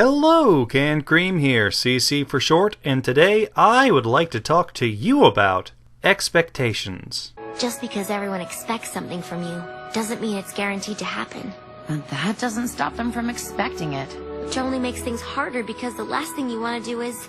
Hello, Canned Cream here, CC for short, and today I would like to talk to you about expectations. Just because everyone expects something from you doesn't mean it's guaranteed to happen. But that doesn't stop them from expecting it. Which only makes things harder because the last thing you want to do is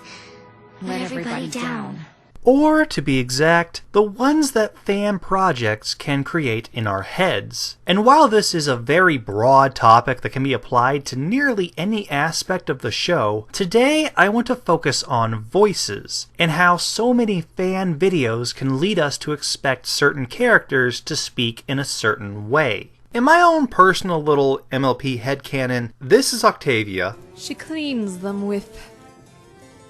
let everybody down. Or, to be exact, the ones that fan projects can create in our heads. And while this is a very broad topic that can be applied to nearly any aspect of the show, today I want to focus on voices, and how so many fan videos can lead us to expect certain characters to speak in a certain way. In my own personal little MLP headcanon, this is Octavia. She cleans them with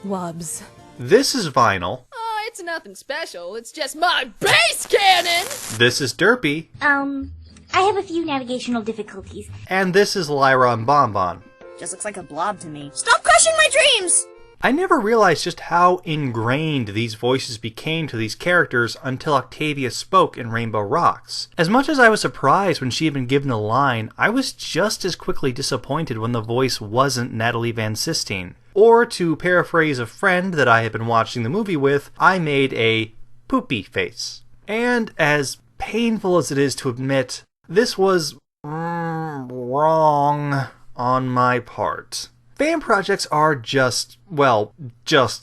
wubs. This is Vinyl. It's nothing special, it's just my base cannon! This is Derpy. I have a few navigational difficulties. And this is Lyra and Bonbon. Just looks like a blob to me. Stop crushing my dreams! I never realized just how ingrained these voices became to these characters until Octavia spoke in Rainbow Rocks. As much as I was surprised when she had been given a line, I was just as quickly disappointed when the voice wasn't Natalie Van Sistine. Or, to paraphrase a friend that I had been watching the movie with, I made a poopy face. And as painful as it is to admit, this was wrong on my part. Fan projects are just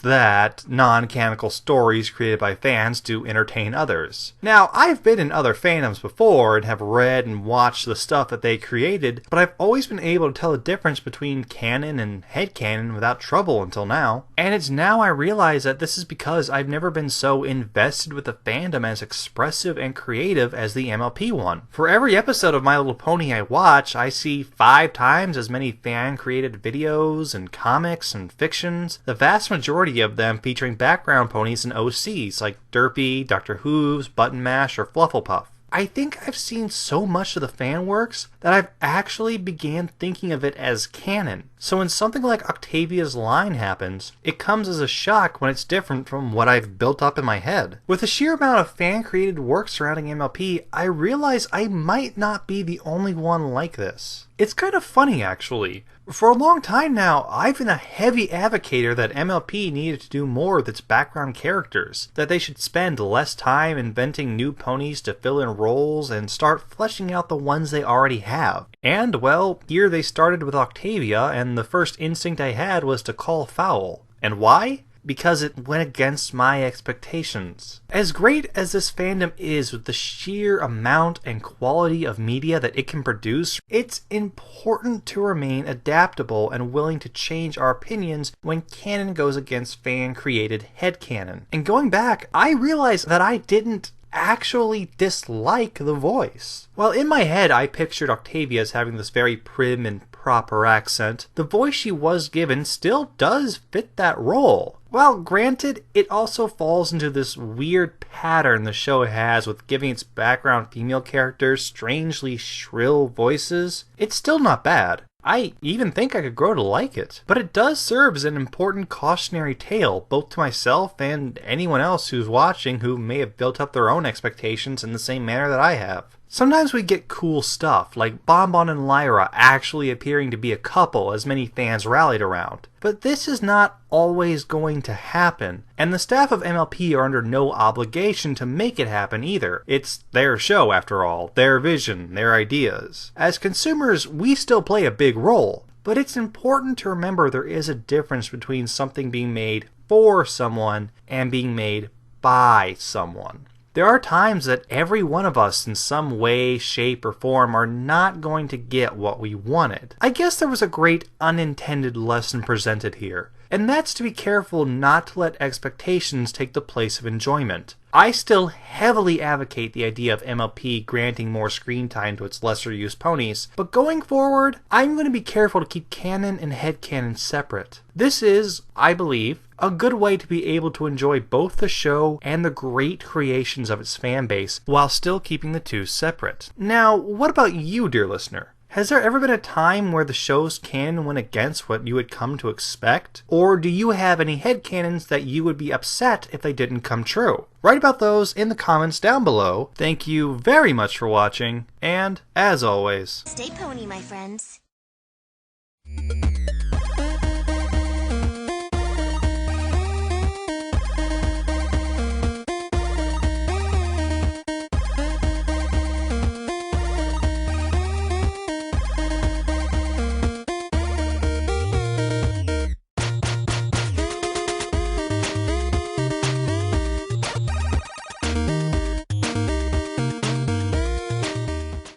that, non-canonical stories created by fans to entertain others. Now, I've been in other fandoms before and have read and watched the stuff that they created, but I've always been able to tell the difference between canon and headcanon without trouble until now. And it's now I realize that this is because I've never been so invested with the fandom as expressive and creative as the MLP one. For every episode of My Little Pony I watch, I see 5 times as many fan-created videos and comics and fiction, the vast majority of them featuring background ponies and OCs like Derpy, Dr. Hooves, Button Mash, or Flufflepuff. I think I've seen so much of the fan works that I've actually began thinking of it as canon. So when something like Octavia's line happens, it comes as a shock when it's different from what I've built up in my head. With the sheer amount of fan-created work surrounding MLP, I realize I might not be the only one like this. It's kind of funny, actually. For a long time now, I've been a heavy advocator that MLP needed to do more with its background characters, that they should spend less time inventing new ponies to fill in roles and start fleshing out the ones they already have. And, well, here they started with Octavia, and the first instinct I had was to call foul. And why? Because it went against my expectations. As great as this fandom is with the sheer amount and quality of media that it can produce, it's important to remain adaptable and willing to change our opinions when canon goes against fan-created headcanon. And going back, I realized that I didn't actually dislike the voice. While in my head I pictured Octavia as having this very prim and proper accent, the voice she was given still does fit that role. While granted, it also falls into this weird pattern the show has with giving its background female characters strangely shrill voices, it's still not bad. I even think I could grow to like it. But it does serve as an important cautionary tale, both to myself and anyone else who's watching who may have built up their own expectations in the same manner that I have. Sometimes we get cool stuff, like Bonbon and Lyra actually appearing to be a couple as many fans rallied around. But this is not always going to happen, and the staff of MLP are under no obligation to make it happen either. It's their show after all, their vision, their ideas. As consumers, we still play a big role, but it's important to remember there is a difference between something being made for someone and being made by someone. There are times that every one of us in some way, shape, or form are not going to get what we wanted. I guess there was a great unintended lesson presented here, and that's to be careful not to let expectations take the place of enjoyment. I still heavily advocate the idea of MLP granting more screen time to its lesser-used ponies, but going forward, I'm going to be careful to keep canon and headcanon separate. This is, I believe, a good way to be able to enjoy both the show and the great creations of its fanbase while still keeping the two separate. Now, what about you, dear listener? Has there ever been a time where the show's canon went against what you had come to expect? Or do you have any headcanons that you would be upset if they didn't come true? Write about those in the comments down below. Thank you very much for watching, and as always, Stay pony, my friends.